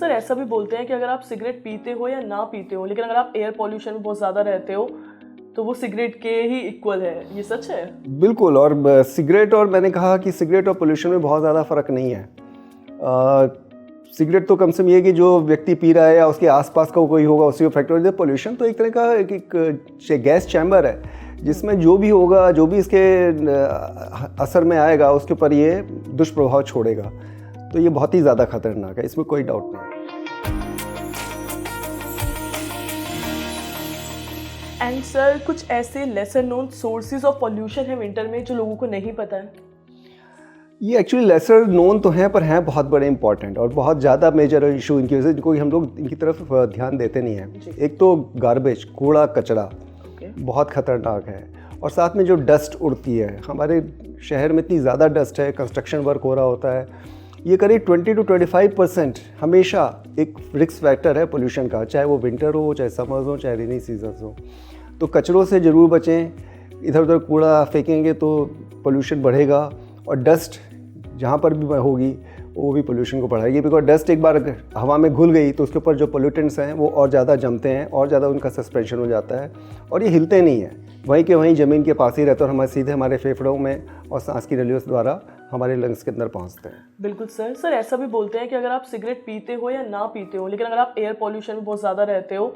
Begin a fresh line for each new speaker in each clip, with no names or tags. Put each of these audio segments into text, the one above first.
Sir ऐसा भी बोलते हैं कि अगर आप सिगरेट पीते हो या ना पीते हो, लेकिन अगर आप एयर पॉल्यूशन में बहुत ज़्यादा रहते हो तो वो सिगरेट के ही इक्वल है, ये सच है?
बिल्कुल। और सिगरेट, और मैंने कहा कि सिगरेट और पोल्यूशन में बहुत ज़्यादा फ़र्क नहीं है। सिगरेट तो कम से कम ये कि जो व्यक्ति पी रहा है या उसके आसपास का कोई होगा उसी को इफेक्ट हो। पोल्यूशन तो एक तरह का एक गैस चैम्बर है जिसमें जो भी होगा, जो भी इसके असर में आएगा उसके ऊपर ये दुष्प्रभाव छोड़ेगा। तो ये बहुत ही ज़्यादा खतरनाक है, इसमें कोई डाउट नहीं है।
एंड सर कुछ ऐसे lesser known sources of pollution है विंटर में जो लोगों को नहीं पता है?
ये एक्चुअली लेसर नोन तो हैं, पर हैं बहुत बड़े इंपॉर्टेंट और बहुत ज़्यादा मेजर इशू इनकी वजह से, जिनको हम लोग इनकी तरफ ध्यान देते नहीं हैं। एक तो गार्बेज, कूड़ा कचरा बहुत ख़तरनाक है, और साथ में जो डस्ट उड़ती है। हमारे शहर में इतनी ज़्यादा डस्ट है, कंस्ट्रक्शन वर्क हो रहा होता है, ये करीब 20 to 25% हमेशा एक रिस्क फैक्टर है पोल्यूशन का, चाहे वो विंटर हो, चाहे समर्स हो, चाहे रेनी सीजन्स हो। तो कचरों से ज़रूर बचें, इधर उधर कूड़ा फेंकेंगे तो पोल्यूशन बढ़ेगा, और डस्ट जहाँ पर भी होगी वो भी पोल्यूशन को बढ़ाएगी। बिकॉज डस्ट एक बार हवा में घुल गई तो उसके ऊपर जो पोल्यूटेंट्स हैं वो और ज़्यादा जमते हैं, और ज़्यादा उनका सस्पेंशन हो जाता है, और ये हिलते नहीं हैं, वहीं के वहीं ज़मीन के पास ही रहते हैं, और हमारे सीधे हमारे फेफड़ों में और सांस की नलियों द्वारा हमारे लंग्स के अंदर पहुँचते हैं।
बिल्कुल सर। सर ऐसा भी बोलते हैं कि अगर आप सिगरेट पीते हो या ना पीते हो, लेकिन अगर आप एयर पॉल्यूशन में बहुत ज़्यादा रहते हो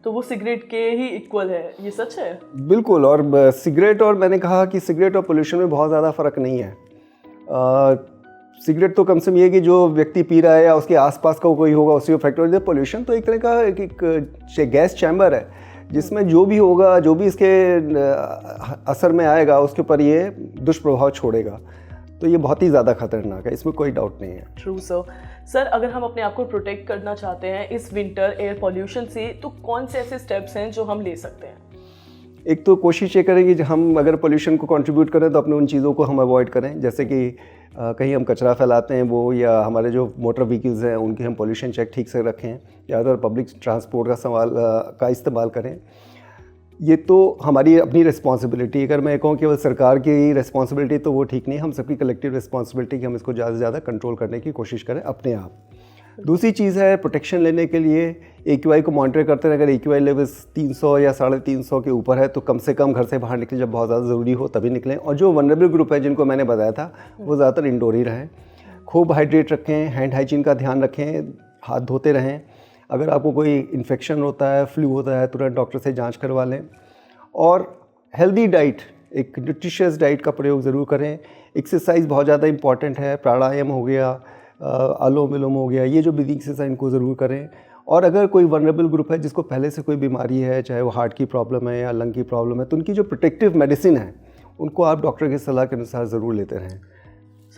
तो वो सिगरेट के ही इक्वल है, ये सच है?
बिल्कुल। और सिगरेट, और मैंने कहा कि सिगरेट और पोल्यूशन में बहुत ज़्यादा फ़र्क नहीं है। सिगरेट तो कम से कम ये कि जो व्यक्ति पी रहा है या उसके आसपास का कोई होगा उसी को इफेक्ट हो। पोल्यूशन तो एक तरह का एक गैस चैम्बर है जिसमें जो भी होगा, जो भी इसके असर में आएगा उसके ऊपर ये दुष्प्रभाव छोड़ेगा। तो ये बहुत ही ज़्यादा खतरनाक है, इसमें कोई डाउट नहीं है।
True sir. सर अगर हम अपने आप को प्रोटेक्ट करना चाहते हैं इस विंटर एयर पॉल्यूशन से, तो कौन से ऐसे स्टेप्स हैं जो हम ले सकते हैं?
एक तो कोशिश ये करें कि हम अगर पोल्यूशन को कंट्रीब्यूट करें तो अपने उन चीज़ों को हम अवॉइड करें, जैसे कि कहीं हम कचरा फैलाते हैं वो, या हमारे जो मोटर व्हीकल्स हैं उनके हम पोल्यूशन चेक ठीक से रखें, या तो पब्लिक ट्रांसपोर्ट का इस्तेमाल करें। ये तो हमारी अपनी रिस्पॉन्सिबिलिटी। अगर मैं कहूँ केवल सरकार की रिस्पॉन्सिबिलिटी तो वो ठीक नहीं, हम सबकी कलेक्टिव रिस्पॉन्सिबिलिटी कि हम इसको ज़्यादा से ज़्यादा कंट्रोल करने की कोशिश करें अपने आप। दूसरी चीज़ है प्रोटेक्शन लेने के लिए AQI को मॉनिटर करते हैं। अगर AQI लेवल्स 300 या 350 के ऊपर है तो कम से कम घर से बाहर निकलें, जब बहुत ज़्यादा ज़रूरी हो तभी निकलें। और जो वनरेबल ग्रुप है जिनको मैंने बताया था वो ज़्यादातर इंडोर ही रहें। खूब हाइड्रेट रखें, हैंड हाइजीन का ध्यान रखें, हाथ धोते रहें। अगर आपको कोई इन्फेक्शन होता है, फ्लू होता है, तुरंत डॉक्टर से जाँच करवा लें। और हेल्दी डाइट, एक न्यूट्रिशियस डाइट का प्रयोग ज़रूर करें। एक्सरसाइज बहुत ज़्यादा इंपॉर्टेंट है, प्राणायाम हो गया, अनुलोम विलोम हो गया, ये जो ब्रीदिंग एक्सरसाइज इनको ज़रूर करें। और अगर कोई वनरेबल ग्रुप है जिसको पहले से कोई बीमारी है, चाहे वो हार्ट की प्रॉब्लम है या लंग की प्रॉब्लम है, तो उनकी जो प्रोटेक्टिव मेडिसिन है उनको आप डॉक्टर की सलाह के अनुसार ज़रूर लेते रहें।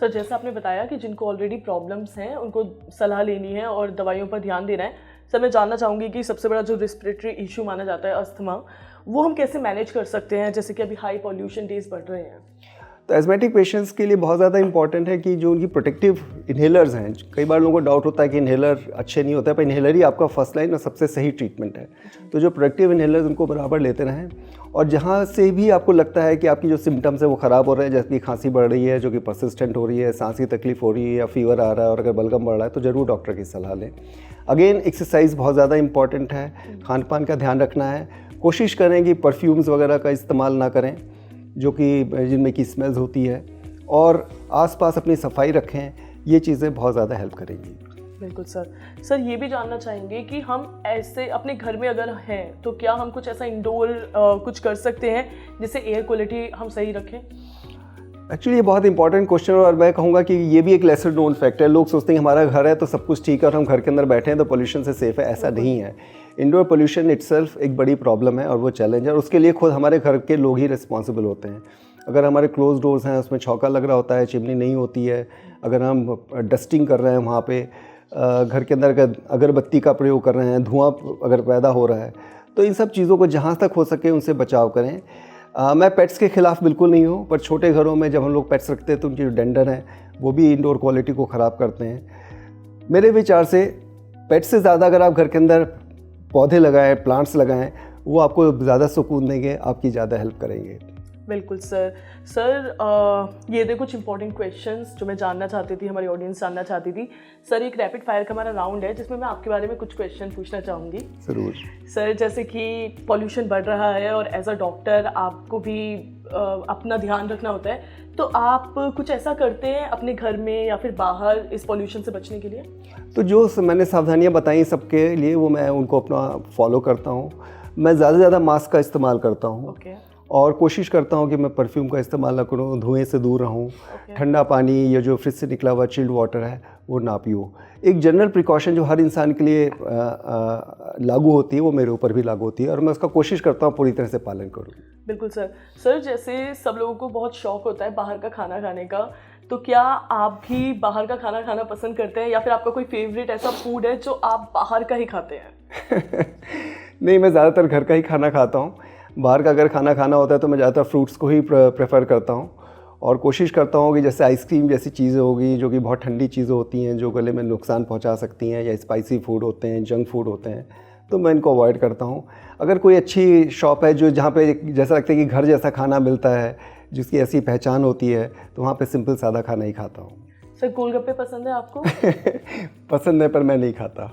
सर जैसा आपने बताया कि जिनको ऑलरेडी प्रॉब्लम्स हैं उनको सलाह लेनी है और दवाइयों पर ध्यान देना है। सर मैं जानना चाहूँगी कि सबसे बड़ा जो रिस्पिरेटरी इशू माना जाता है अस्थमा, वो हम कैसे मैनेज कर सकते हैं, जैसे कि अभी हाई पॉल्यूशन डेज बढ़ रहे हैं?
तो एस्मेटिक पेशेंट्स के लिए बहुत ज़्यादा इंपॉर्टेंट है कि जो उनकी प्रोटेक्टिव इन्हेलर्स हैं, कई बार लोगों को डाउट होता है कि इन्हेलर अच्छे नहीं होता है, पर इन्हेलर ही आपका फर्स्ट लाइन और सबसे सही ट्रीटमेंट है। तो जो प्रोटेक्टिव इन्हेलर्स उनको बराबर लेते रहें। और जहाँ से भी आपको लगता है कि आपकी जो सिम्टम्स है वो ख़राब हो रहे हैं, जैसे कि खांसी बढ़ रही है जो कि परसिस्टेंट हो रही है, सांस की तकलीफ हो रही है, या फीवर आ रहा है, और अगर बलगम बढ़ रहा है, तो ज़रूर डॉक्टर की सलाह लें। अगेन एक्सरसाइज बहुत ज़्यादा इंपॉर्टेंट है, खान पान का ध्यान रखना है। कोशिश करें कि परफ्यूम्स वगैरह का इस्तेमाल ना करें जो कि जिनमें की स्मेल्स होती है, और आसपास अपनी सफाई रखें। ये चीज़ें बहुत ज़्यादा हेल्प करेंगी।
बिल्कुल सर। सर ये भी जानना चाहेंगे कि हम ऐसे अपने घर में अगर हैं तो क्या हम कुछ ऐसा इंडोर कुछ कर सकते हैं जिससे एयर क्वालिटी हम सही रखें?
एक्चुअली ये बहुत इंपॉर्टेंट क्वेश्चन है, और मैं कहूँगा कि ये भी एक लेसर नोन फैक्ट है। लोग सोचते हैं हमारा घर है तो सब कुछ ठीक है और हम घर के अंदर बैठे हैं तो पोल्यूशन से सेफ है। ऐसा नहीं है। इंडोर पोल्यूशन इटसेल्फ एक बड़ी प्रॉब्लम है और वो चैलेंज है, और उसके लिए खुद हमारे घर के लोग ही रिस्पॉन्सिबल होते हैं। अगर हमारे क्लोज डोर्स हैं, उसमें छौका लग रहा होता है, चिमनी नहीं होती है, अगर हम डस्टिंग कर रहे हैं वहाँ पे, घर के अंदर अगरबत्ती का प्रयोग कर रहे हैं, धुआं अगर पैदा हो रहा है, तो इन सब चीज़ों को जहाँ तक हो सके उनसे बचाव करें। मैं पेट्स के ख़िलाफ़ बिल्कुल नहीं हूँ, पर छोटे घरों में जब हम लोग पेट्स रखते हैं तो उनकी जो डेंडर हैं वो भी इंडोर क्वालिटी को ख़राब करते हैं। मेरे विचार से पेट्स से ज़्यादा अगर आप घर के अंदर पौधे लगाएं, प्लांट्स लगाएं, वो आपको ज़्यादा सुकून देंगे, आपकी ज़्यादा हेल्प करेंगे।
बिल्कुल सर। ये थे कुछ इंपॉर्टेंट क्वेश्चंस जो मैं जानना चाहती थी, हमारी ऑडियंस जानना चाहती थी। सर, एक रैपिड फायर का हमारा राउंड है जिसमें मैं आपके बारे में कुछ क्वेश्चन पूछना चाहूँगी।
ज़रूर।
सर, जैसे कि पॉल्यूशन बढ़ रहा है और एज अ डॉक्टर आपको भी अपना ध्यान रखना होता है, तो आप कुछ ऐसा करते हैं अपने घर में या फिर बाहर इस पॉल्यूशन से बचने के लिए?
तो जो मैंने सावधानियाँ बताई सबके लिए, वो मैं उनको अपना फॉलो करता हूँ। मैं ज़्यादा से ज़्यादा मास्क का इस्तेमाल करता हूँ। और कोशिश करता हूँ कि मैं परफ्यूम का इस्तेमाल ना करूँ, धुएं से दूर रहूँ। ठंडा पानी या जो फ्रिज से निकला हुआ चिल्ड वाटर है वो ना पीऊँ। एक जनरल प्रिकॉशन जो हर इंसान के लिए लागू होती है, वो मेरे ऊपर भी लागू होती है और मैं उसका कोशिश करता हूँ पूरी तरह से पालन करूँ।
बिल्कुल सर। सर, जैसे सब लोगों को बहुत शौक होता है बाहर का खाना खाने का, तो क्या आप भी बाहर का खाना खाना पसंद करते हैं या फिर आपका कोई फेवरेट ऐसा फूड है जो आप बाहर का ही खाते हैं?
नहीं, मैं ज़्यादातर घर का ही खाना खाता हूँ। बाहर का अगर खाना खाना होता है तो मैं ज़्यादातर फ्रूट्स को ही प्रेफर करता हूँ और कोशिश करता हूँ कि जैसे आइसक्रीम जैसी चीज़ें होगी जो कि बहुत ठंडी चीज़ें होती हैं, जो गले में नुकसान पहुँचा सकती हैं, या स्पाइसी फूड होते हैं, जंक फूड होते हैं, तो मैं इनको अवॉइड करता हूँ। अगर कोई अच्छी शॉप है जो जहाँ पे जैसा लगता है कि घर जैसा खाना मिलता है, जिसकी ऐसी पहचान होती है, तो वहाँ पे सिंपल सादा खाना ही खाता हूँ।
सर, गोलगप्पे पसंद है आपको?
पसंद है, पर मैं नहीं खाता।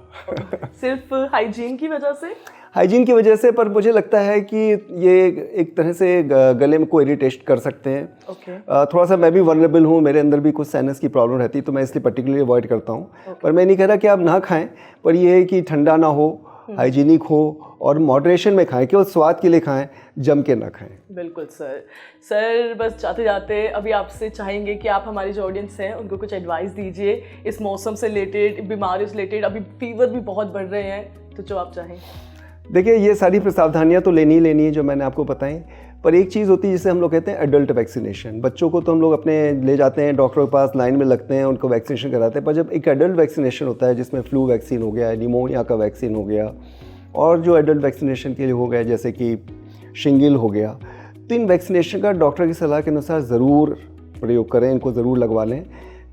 सिर्फ हाइजीन की वजह से?
हाइजीन की वजह से, पर मुझे लगता है कि ये एक तरह से गले में को इरिटेट कर सकते हैं। थोड़ा सा मैं भी वल्नरेबल हूँ, मेरे अंदर भी कुछ साइनस की प्रॉब्लम रहती है, तो मैं इसलिए पर्टिकुलरली अवॉइड करता हूँ। पर मैं नहीं कह रहा कि आप ना खाएं, पर ये है कि ठंडा ना हो, हाइजीनिक हो और मॉडरेशन में खाएं, केवल स्वाद के लिए खाएं, जम के ना खाएं।
बिल्कुल सर। सर, बस जाते जाते अभी आपसे चाहेंगे कि आप हमारी जो ऑडियंस हैं उनको कुछ एडवाइस दीजिए इस मौसम से रिलेटेड, बीमारियों से रिलेटेड। अभी फीवर भी बहुत बढ़ रहे हैं, तो जो आप चाहें।
देखिए, ये सारी सावधानियाँ तो लेनी ही लेनी है जो मैंने आपको बताई, पर एक चीज़ होती है जिसे हम लोग कहते हैं एडल्ट वैक्सीनेशन। बच्चों को तो हम लोग अपने ले जाते हैं डॉक्टर के पास, लाइन में लगते हैं, उनको वैक्सीनेशन कराते हैं, पर जब एक एडल्ट वैक्सीनेशन होता है जिसमें फ्लू वैक्सीन हो गया, निमोनिया का वैक्सीन हो गया और जो एडल्ट वैक्सीनेशन के लिए हो गया जैसे कि शिंगल हो गया, तो इन वैक्सीनेशन का डॉक्टर की सलाह के अनुसार ज़रूर प्रयोग करें, इनको ज़रूर लगवा लें।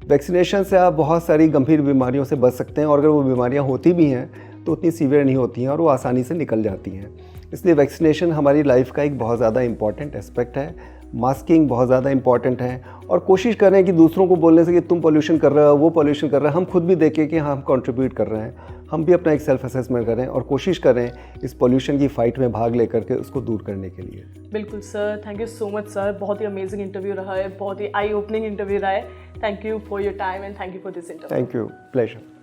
वैक्सीनेशन से आप बहुत सारी गंभीर बीमारियों से बच सकते हैं और अगर वो बीमारियाँ होती भी हैं तो उतनी सीवियर नहीं होती हैं और वो आसानी से निकल जाती हैं। इसलिए वैक्सीनेशन हमारी लाइफ का एक बहुत ज़्यादा इम्पॉर्टेंट एस्पेक्ट है। मास्किंग बहुत ज़्यादा इंपॉर्टेंट है और कोशिश करें कि दूसरों को बोलने से कि तुम पोल्यूशन कर रहे हो, वो पोल्यूशन कर रहा है, हम खुद भी देखें कि हाँ, हम कंट्रीब्यूट कर रहे हैं, हम भी अपना एक सेल्फ असेसमेंट करें और कोशिश करें इस पोल्यूशन की फ़ाइट में भाग लेकर के उसको दूर करने के लिए।
बिल्कुल sir, thank you so much sir. बहुत ही अमेजिंग इंटरव्यू रहा है, बहुत ही आई ओपनिंग इंटरव्यू रहा है। Thank you for your time and thank you for this interview.
Thank you, pleasure.